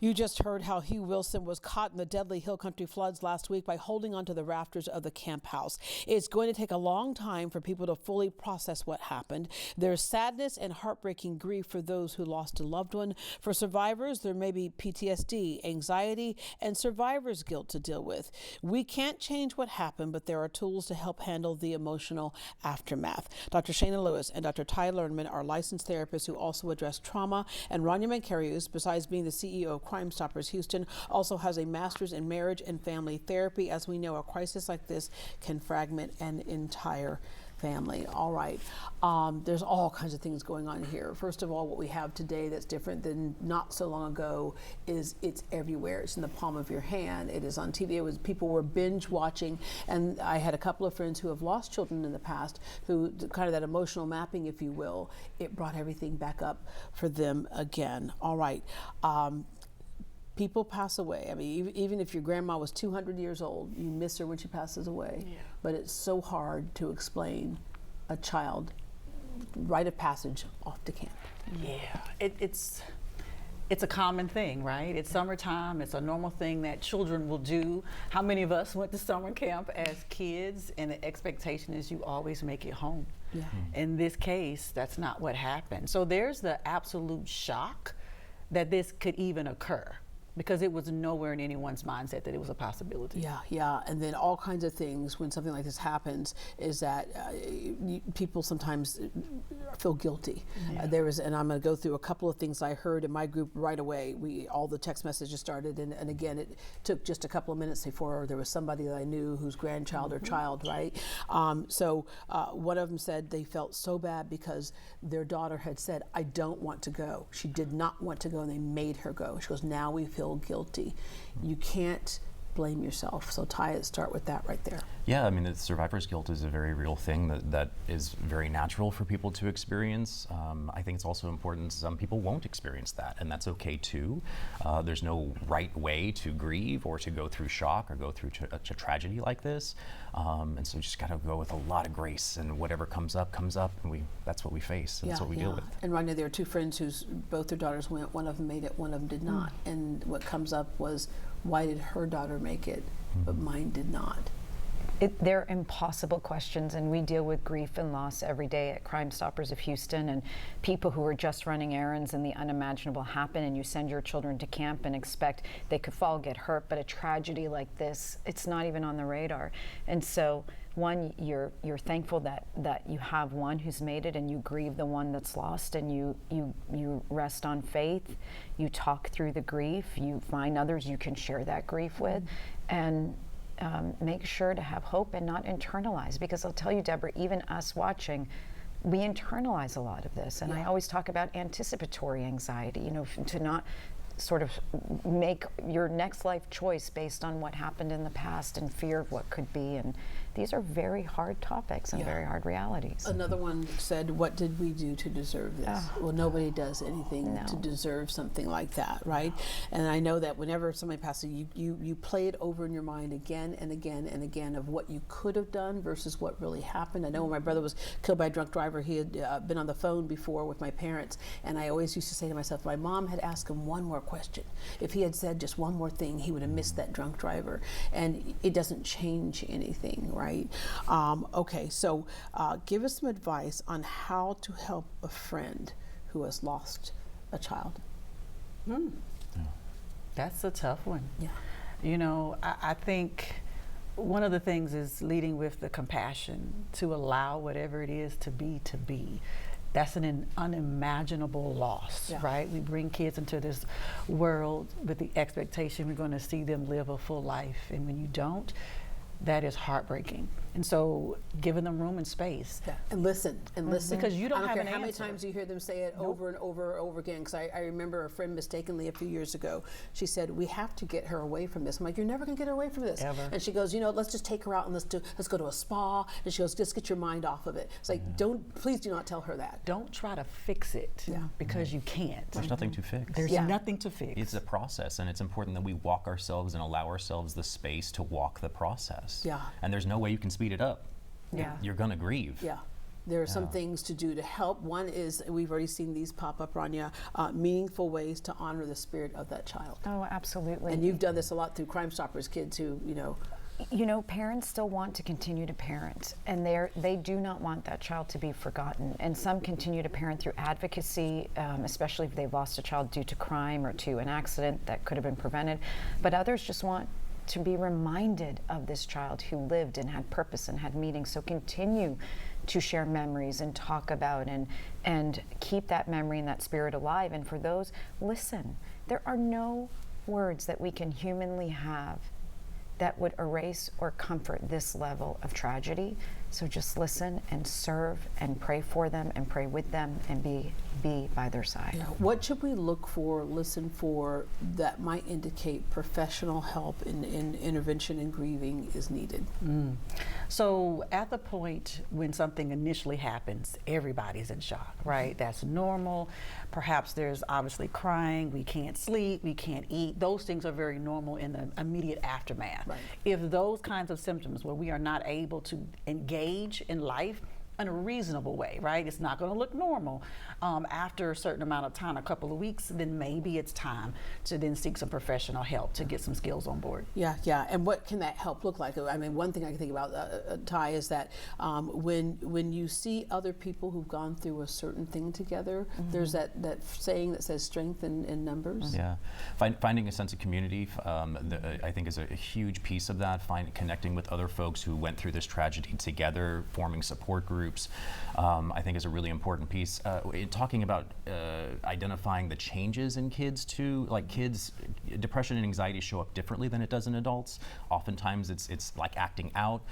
You just heard how Hugh Wilson was caught in the deadly Hill Country floods last week by holding onto the rafters of the camp house. It's going to take a long time for people to fully process what happened. There's sadness and heartbreaking grief for those who lost a loved one. For survivors, there may be PTSD, anxiety, and survivor's guilt to deal with. We can't change what happened, but there are tools to help handle the emotional aftermath. Dr. Shana Lewis and Dr. Ty Lerman are licensed therapists who also address trauma, and Rania Mankarius, besides being the CEO of Crime Stoppers Houston, also has a master's in marriage and family therapy. As we know, a crisis like this can fragment an entire family. All right. There's all kinds of things going on here. First of all, what we have today that's different than not so long ago is it's everywhere. It's in the palm of your hand. It is on TV. People were binge watching, and I had a couple of friends who have lost children in the past who kind of that emotional mapping, if you will, it brought everything back up for them again. All right. People pass away. I mean, even if your grandma was 200 years old, you miss her when she passes away. Yeah. But it's so hard to explain a child rite of passage off to camp. Yeah, it's a common thing, right? It's summertime. It's a normal thing that children will do. How many of us went to summer camp as kids, and the expectation is you always make it home? Yeah. In this case, that's not what happened. So there's the absolute shock that this could even occur, because it was nowhere in anyone's mindset that it was a possibility. Yeah, and then all kinds of things when something like this happens is that people sometimes feel guilty. Yeah. And I'm going to go through a couple of things I heard in my group right away. All the text messages started, and again, it took just a couple of minutes before there was somebody that I knew whose grandchild or child, right? So one of them said they felt so bad because their daughter had said, "I don't want to go." She did not want to go, and they made her go. She goes, "Now we feel guilty." You can't blame yourself. So Ty, start with that right there. Yeah, I mean, the survivor's guilt is a very real thing that is very natural for people to experience. I think it's also important some people won't experience that, and that's okay too. There's no right way to grieve or to go through shock or go through a tragedy like this. And so you just gotta go with a lot of grace, and whatever comes up, and that's what we face, and that's what we deal with. And Rania, there are two friends whose both their daughters went. One of them made it, one of them did not. And what comes up was, why did her daughter make it, but mine did not? They're impossible questions, and we deal with grief and loss every day at Crime Stoppers of Houston, and people who are just running errands and the unimaginable happen, and you send your children to camp and expect they could fall, get hurt, but a tragedy like this, it's not even on the radar. And so one, you're thankful that you have one who's made it, and you grieve the one that's lost, and you rest on faith, you talk through the grief, you find others you can share that grief with, and make sure to have hope and not internalize, because I'll tell you, Deborah, even us watching, we internalize a lot of this. And I always talk about anticipatory anxiety, to not sort of make your next life choice based on what happened in the past and fear of what could be. And these are very hard topics and very hard realities. Another one said, what did we do to deserve this? Well, nobody does anything to deserve something like that, right? And I know that whenever somebody passes, you play it over in your mind again and again and again of what you could have done versus what really happened. I know when my brother was killed by a drunk driver, he had been on the phone before with my parents, and I always used to say to myself, my mom had asked him one more question. If he had said just one more thing, he would have missed that drunk driver. And it doesn't change anything, right? Okay, so give us some advice on how to help a friend who has lost a child. That's a tough one. Yeah. I think one of the things is leading with the compassion to allow whatever it is to be. That's an unimaginable loss, right? We bring kids into this world with the expectation we're going to see them live a full life, and when you don't, that is heartbreaking. And so giving them room and space. And listen. Because you don't have an how many answer. times you hear them say it over and over and over again. Because I remember a friend mistakenly a few years ago, she said, we have to get her away from this. I'm like, you're never gonna get her away from this. Ever. And she goes, let's just take her out and let's go to a spa. And she goes, just get your mind off of it. It's like, please do not tell her that. Don't try to fix it because you can't. There's nothing to fix. There's nothing to fix. It's a process, and it's important that we walk ourselves and allow ourselves the space to walk the process. Yeah. And there's no way you can speed it up. Yeah. You're gonna grieve. Yeah. There are some things to do to help. One is, we've already seen these pop up, Rania, meaningful ways to honor the spirit of that child. Oh, absolutely. And you've done this a lot through Crime Stoppers kids who, Parents still want to continue to parent, and they do not want that child to be forgotten. And some continue to parent through advocacy, especially if they've lost a child due to crime or to an accident that could have been prevented. But others just want to be reminded of this child who lived and had purpose and had meaning. So continue to share memories and talk about and keep that memory and that spirit alive. And for those, listen, there are no words that we can humanly have that would erase or comfort this level of tragedy. So just listen and serve and pray for them and pray with them and be by their side. Yeah. What should we look for, listen for, that might indicate professional help in intervention and grieving is needed? So at the point when something initially happens, everybody's in shock, right? That's normal. Perhaps there's obviously crying, we can't sleep, we can't eat. Those things are very normal in the immediate aftermath. Right. If those kinds of symptoms where we are not able to engage in life in a reasonable way, right? It's not going to look normal. After a certain amount of time, a couple of weeks, then maybe it's time to then seek some professional help to get some skills on board. Yeah. And what can that help look like? I mean, one thing I can think about, Ty, is that when you see other people who've gone through a certain thing together, there's that saying that says strength in numbers. Yeah, finding a sense of community, I think, is a huge piece of that. Connecting with other folks who went through this tragedy together, forming support groups, I think is a really important piece. Talking about identifying the changes in kids too, like kids, depression and anxiety show up differently than it does in adults. Oftentimes it's like acting out.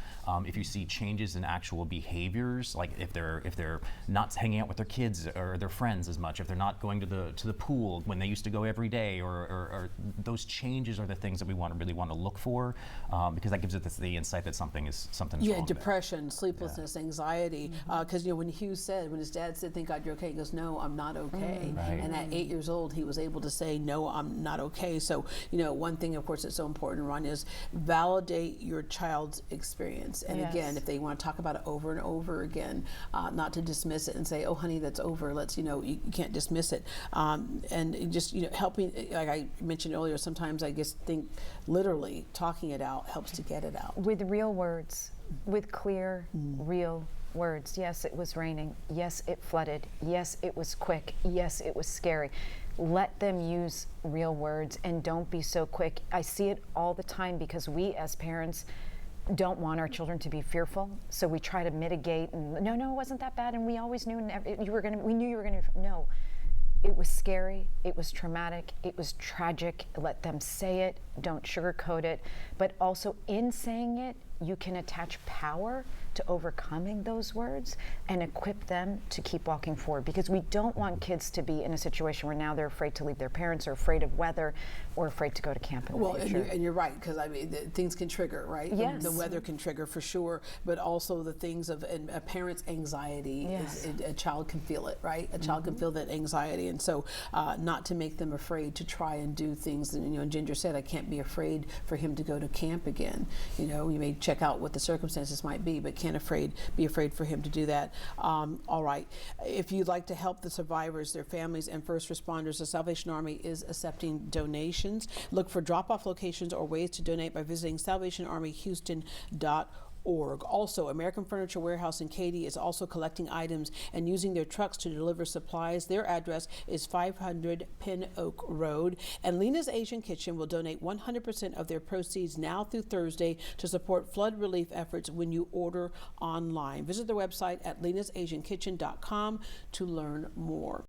If you see changes in actual behaviors, like if they're not hanging out with their kids or their friends as much, if they're not going to the pool when they used to go every day, or those changes are the things that we really want to look for, because that gives us the insight that something's wrong. Yeah, depression, sleeplessness, anxiety. Because when Hugh said, when his dad said, "Thank God you're okay," he goes, "No, I'm not okay." Right. And at 8 years old, he was able to say, "No, I'm not okay." So one thing, of course, that's so important, Ron, is validate your child's experience. And again, if they want to talk about it over and over again, not to dismiss it and say, "Oh, honey, that's over." Let's you can't dismiss it. And just helping, like I mentioned earlier, sometimes I just think literally talking it out helps to get it out with real words, with clear, real words. Yes, it was raining. Yes, it flooded. Yes, it was quick. Yes, it was scary. Let them use real words and don't be so quick. I see it all the time because we as parents don't want our children to be fearful, so we try to mitigate and no, it wasn't that bad, and we always knew we knew you were gonna. No, it was scary, it was traumatic, it was tragic. Let them say it, don't sugarcoat it, but also in saying it, you can attach power to overcoming those words and equip them to keep walking forward, because we don't want kids to be in a situation where now they're afraid to leave their parents or afraid of weather or afraid to go to camp in the future. And you're right, because things can trigger, right? Yes. The weather can trigger for sure, but also the things of a parent's anxiety. Yes. A child can feel it, right? A child can feel that anxiety, and so not to make them afraid to try and do things. And Ginger said, I can't be afraid for him to go to camp again. You may check out what the circumstances might be, but can't be afraid for him to do that. All right. If you'd like to help the survivors, their families, and first responders, the Salvation Army is accepting donations. Look for drop-off locations or ways to donate by visiting salvationarmyhouston.org. Also, American Furniture Warehouse in Katy is also collecting items and using their trucks to deliver supplies. Their address is 500 Pin Oak Road. And Lena's Asian Kitchen will donate 100% of their proceeds now through Thursday to support flood relief efforts when you order online. Visit their website at lenasasiankitchen.com to learn more.